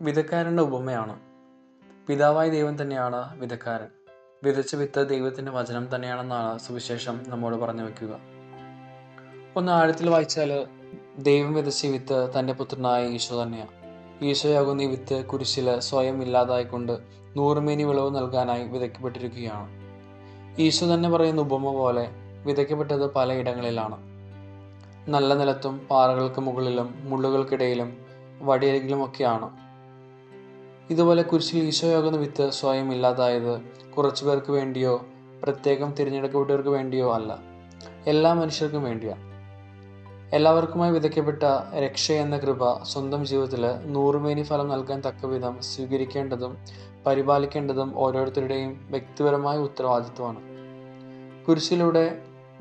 വിതക്കാരൻ്റെ ഉപമയാണ്. പിതാവായ ദൈവം തന്നെയാണ് വിതക്കാരൻ. വിതച്ച വിത്ത് ദൈവത്തിൻ്റെ വചനം തന്നെയാണെന്നാണ് സുവിശേഷം നമ്മോട് പറഞ്ഞു വയ്ക്കുക. ഒന്ന് ആഴത്തിൽ വായിച്ചാൽ ദൈവം വിതച്ച വിത്ത് തൻ്റെ പുത്രനായ ഈശോ തന്നെയാണ്. ഈശോയാകുന്ന ഈ വിത്ത് കുരിശിൽ സ്വയം ഇല്ലാതായിക്കൊണ്ട് നൂറുമേനി വിളവ് നൽകാനായി വിതയ്ക്കപ്പെട്ടിരിക്കുകയാണ്. ഈശോ തന്നെ പറയുന്ന ഉപമ പോലെ വിതയ്ക്കപ്പെട്ടത് പലയിടങ്ങളിലാണ്. നല്ല നിലത്തും പാറകൾക്ക് മുകളിലും മുള്ളുകൾക്കിടയിലും വഴിയരികിലുമൊക്കെയാണ്. ഇതുപോലെ കുരിശിൽ ഈശോയാകുന്ന വിത്ത് സ്വയം ഇല്ലാതായത് കുറച്ചു പേർക്ക് വേണ്ടിയോ പ്രത്യേകം തിരഞ്ഞെടുക്കപ്പെട്ടവർക്ക് വേണ്ടിയോ അല്ല, എല്ലാ മനുഷ്യർക്കും വേണ്ടിയാണ്. എല്ലാവർക്കുമായി വിതയ്ക്കപ്പെട്ട രക്ഷ എന്ന കൃപ സ്വന്തം ജീവിതത്തിൽ നൂറുമേനി ഫലം നൽകാൻ തക്കവിധം സ്വീകരിക്കേണ്ടതും പരിപാലിക്കേണ്ടതും ഓരോരുത്തരുടെയും വ്യക്തിപരമായ ഉത്തരവാദിത്വമാണ്. കുരിശിലൂടെ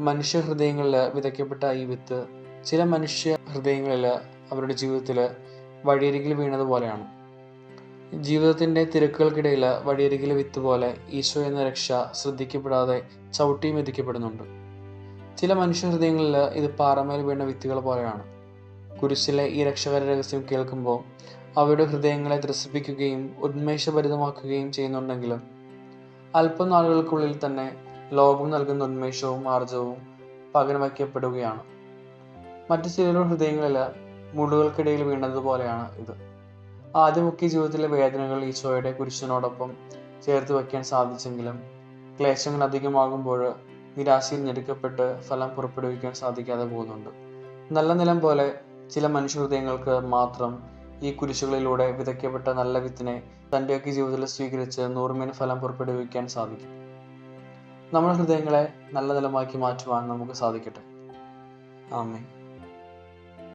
മനുഷ്യ ഹൃദയങ്ങളിൽ വിതയ്ക്കപ്പെട്ട ഈ വിത്ത് ചില മനുഷ്യ ഹൃദയങ്ങളിൽ അവരുടെ ജീവിതത്തിൽ വഴിയരികിൽ വീണതുപോലെയാണ്. ജീവിതത്തിൻ്റെ തിരക്കുകൾക്കിടയിൽ വഴിയരികിലെ വിത്ത് പോലെ ഈശോ എന്ന രക്ഷ ശ്രദ്ധിക്കപ്പെടാതെ ചവിട്ടി മെതിക്കപ്പെടുന്നുണ്ട്. ചില മനുഷ്യ ഹൃദയങ്ങളിൽ ഇത് പാറമേൽ വീണ വിത്തുകൾ പോലെയാണ്. കുരിശിലെ ഈ രക്ഷകര രഹസ്യം കേൾക്കുമ്പോൾ അവരുടെ ഹൃദയങ്ങളെ ത്രസിപ്പിക്കുകയും ഉന്മേഷഭരിതമാക്കുകയും ചെയ്യുന്നുണ്ടെങ്കിലും അല്പം നാളുകൾക്കുള്ളിൽ തന്നെ ലോകം നൽകുന്ന ഉന്മേഷവും ആർജവും പകരം വയ്ക്കപ്പെടുകയാണ്. മറ്റു ചിലരുടെ ഹൃദയങ്ങളിൽ മുള്ളുകൾക്കിടയിൽ വീണതുപോലെയാണ് ഇത്. ആദ്യമൊക്കെ ജീവിതത്തിലെ വേദനകൾ ഈശോയുടെ കുരിശിനോടൊപ്പം ചേർത്ത് വയ്ക്കാൻ സാധിച്ചെങ്കിലും ക്ലേശങ്ങൾ അധികമാകുമ്പോൾ നിരാശയിൽ ഞെരുക്കപ്പെട്ട് ഫലം പുറപ്പെടുവിക്കാൻ സാധിക്കാതെ പോകുന്നുണ്ട്. നല്ല നിലം പോലെ ചില മനുഷ്യ ഹൃദയങ്ങൾക്ക് മാത്രം ഈ കുരിശുകളിലൂടെ വിതയ്ക്കപ്പെട്ട നല്ല വിത്തിനെ തൻ്റെയൊക്കെ ജീവിതത്തിൽ സ്വീകരിച്ച് നൂറുമേനി ഫലം പുറപ്പെടുവിക്കാൻ സാധിക്കും. നമ്മുടെ ഹൃദയങ്ങളെ നല്ല നിലമാക്കി മാറ്റുവാൻ നമുക്ക് സാധിക്കട്ടെ. ആമേൻ.